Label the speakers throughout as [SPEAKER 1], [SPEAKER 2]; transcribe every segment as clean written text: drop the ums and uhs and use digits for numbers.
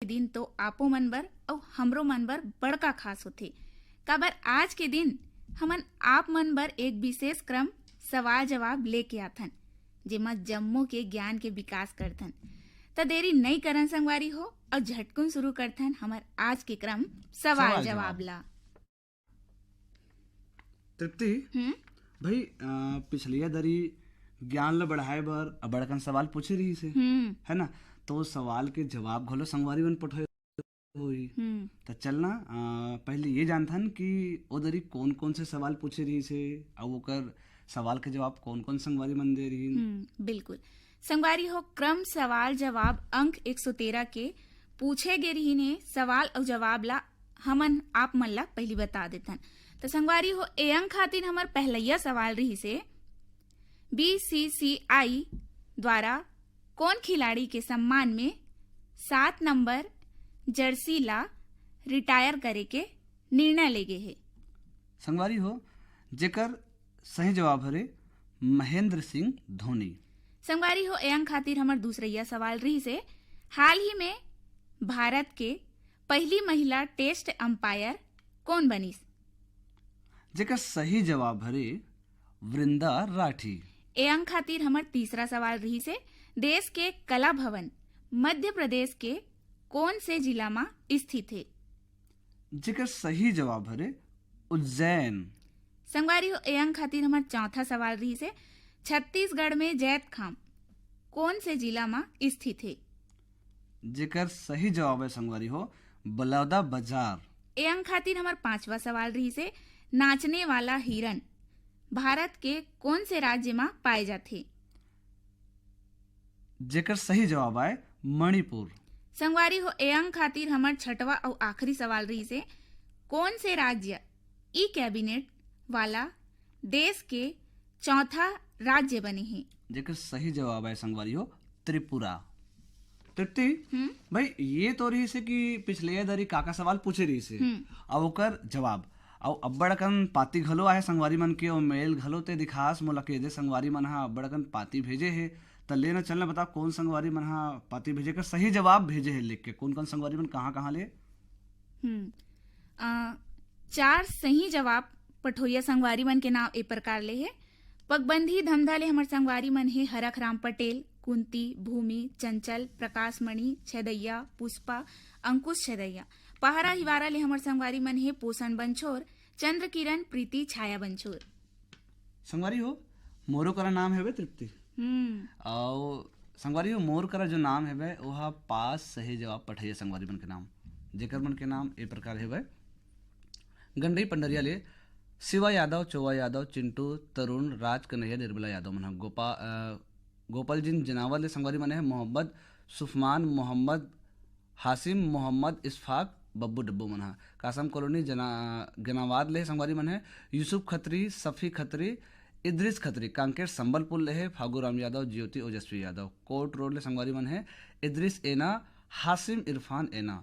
[SPEAKER 1] दिन तो आपो मन बर और हमरो मन बर बड़का खास होथे। काबर आज के दिन हमन आप मन बर एक विशेष क्रम सवाल जवाब लेके आथन, जेमा जम्मो के ज्ञान के विकास करथन। त देरी नहीं करन संगवारी हो और झटकुन शुरू करथन हमार आज के क्रम सवाल जवाब ला।
[SPEAKER 2] तृप्ति भाई पिछलिया दरी ज्ञान ला बढ़ाए बर बड़कन सवाल पूछे रही से है ना, तो सवाल के जवाब घलो संगवारी मन पठोए होई। तो चलना पहले ये जानथन कि ओ दरी कौन कौन से सवाल पूछे रही से और ओकर सवाल के जवाब कौन कौन संगवारी मन दे रही।
[SPEAKER 1] बिल्कुल संगवारी हो, क्रम सवाल जवाब अंक 113 के पूछे गे रही ने सवाल और जवाब ला हमन आप मन ला पहली बता देथन। तो संगवारी हो, ए अंक खातिर हमार पहलैया सवाल रही से बीसीसीआई द्वारा कौन खिलाड़ी के सम्मान में 7 नंबर जर्सी ला रिटायर करे के निर्णय ले गे है।
[SPEAKER 2] संगवारी हो, जेकर सही जवाब हरे महेंद्र सिंह धोनी।
[SPEAKER 1] संगवारी हो, ए अंक खातिर हमार दूसरैया सवाल रही से हाल ही में भारत के पहली महिला टेस्ट अंपायर कौन बनीस।
[SPEAKER 2] जेकर सही जवाब हरे वृंदा राठी।
[SPEAKER 1] ए अंक खातिर हमार तीसरा सवाल रही से देश के कला भवन मध्य प्रदेश के कौन से जिला में स्थित है।
[SPEAKER 2] जेकर सही जवाब हरे उज्जैन।
[SPEAKER 1] संगवारी हो, ए अंक खातिर हमार चौथा सवाल रही से छत्तीसगढ़ में जैत खाम कौन से जिला में स्थित है।
[SPEAKER 2] जेकर सही जवाब है संगवारी हो बलौदा बाजार।
[SPEAKER 1] ए अंक खातिर हमार पांचवा सवाल रही से नाचने वाला हिरन भारत के कौन से राज्य में पाए जाते।
[SPEAKER 2] जेकर सही जवाब है मणिपुर।
[SPEAKER 1] संगवारी हो, ए अंक खातिर हमार छठवा और आखिरी सवाल रही से कौन से राज्य ई कैबिनेट वाला देश के चौथा राज्य बने हैं।
[SPEAKER 2] जेकर सही जवाब है संगवारी हो त्रिपुरा। तृप्ति भाई ये तो रही से कि पिछले दरी काका सवाल पूछे रही से अब ओकर जवाब और अब्बड़कन पाती घलो आए संगवारी मन के और मेल घलो ते दिखास मोला के दे संगवारी मन हा अब्बड़कन पाती भेजे है। त लेना चलना बता कौन संगवारी मन हा पाती भेजे कर सही जवाब भेजे है लिख के कौन कौन संगवारी मन कहाँ ले।
[SPEAKER 1] 4 सही जवाब पठोइया संगवारी मन के नाम ए प्रकार ले है। पगबंधी धमधा ले हमार संगवारी मन है हरख राम पटेल, कुंती, भूमि, चंचल, प्रकाश मणि, छेदैया, पुष्पा, अंकुश छेदैया। पहाड़ा हिवारा ले हमार संगवारी मन है पोषण बंछोर, चंद्र किरण, प्रीति, छाया बंछोर।
[SPEAKER 2] संगवारी हो मोरो करा नाम है तृप्ति और संगवारी हो मोर करा जो नाम है वह 5 सही जवाब पठाइए संगवारी मन के नाम। जेकर मन के नाम ए प्रकार है गंडई पंडरिया ले शिवा यादव, चौवा यादव, चिंटू, तरुण, राज कन्हैया, निर्मला यादव मन। गोपाल जी जनावर ले संगवारी मन है मोहम्मद सुफमान, मोहम्मद हासिम, मोहम्मद इस्फाक, बब्बू डब्बू मन। कासम कॉलोनी जनावाद ले संगवारी मन है यूसुफ खत्री, सफ़ी खत्री, इद्रिस खत्री। कांकेर संबलपुर ले है फागू राम यादव, ज्योति ओजस्वी यादव। कोर्ट रोड ले संगवारी मन है इद्रिस एना, हासिम इरफान एना।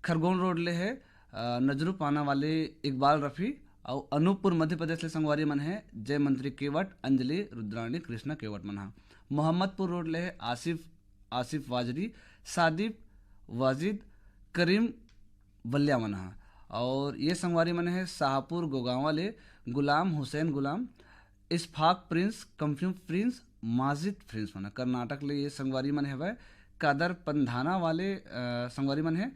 [SPEAKER 2] खरगोन रोड ले है नजरू पाना वाले इकबाल रफ़ी और अनूपपुर मध्य प्रदेश ले संगवारी मन है जय मंत्री केवट, अंजलि रुद्राणी, कृष्णा केवट मन। मोहम्मदपुर रोड ले है आसिफ वाजरी, सादिब वाजिद, करीम वल्या मन। और ये संगवारी मन है शाहपुर गोगांवा ले गुलाम हुसैन गुलाम, Ishfaq Prince, कंफ्यूम Prince, Majid Prince मन। कर्नाटक ले ये संगवारी मन है वह कादर पंधाना वाले संगवारी मन है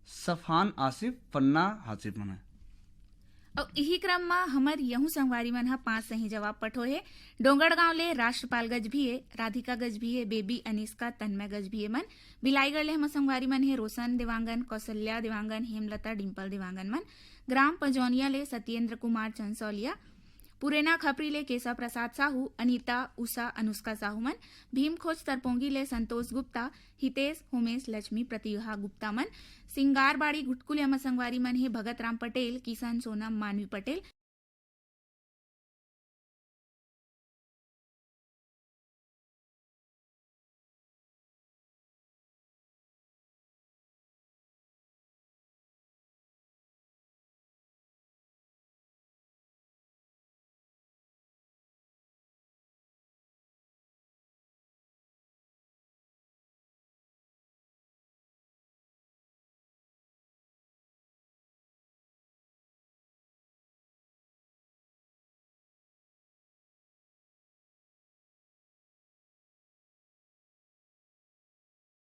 [SPEAKER 2] सफान आसिफ, पन्ना हासिफ मन।
[SPEAKER 1] और यही क्रम में हमार यहू संगवारी मन 5 सही जवाब पठो है। डोंगरगांव ले राष्ट्रपाल गज भी है, राधिका गज भी है, बेबी अनिष्का, तन्मय गज भी है मन। बिलाईगढ़ ले हमार संगवारी मन है रोशन देवांगन, कौशल्या देवांगन, हेमलता, डिम्पल देवांगन मन। ग्राम पजौनिया ले सत्येंद्र कुमार चंसौलिया। पुरेना खपरी ले केशव प्रसाद साहू, अनीता, उषा, अनुष्का साहू मन। भीमखोज तरपोंगी ले संतोष गुप्ता, हितेश, उमेश, लक्ष्मी, प्रतिभा गुप्ता मन। सिंगारबाड़ी गुटकुल हमार संगवारी मन है भगत राम पटेल, किशन सोनम, मानवी पटेल।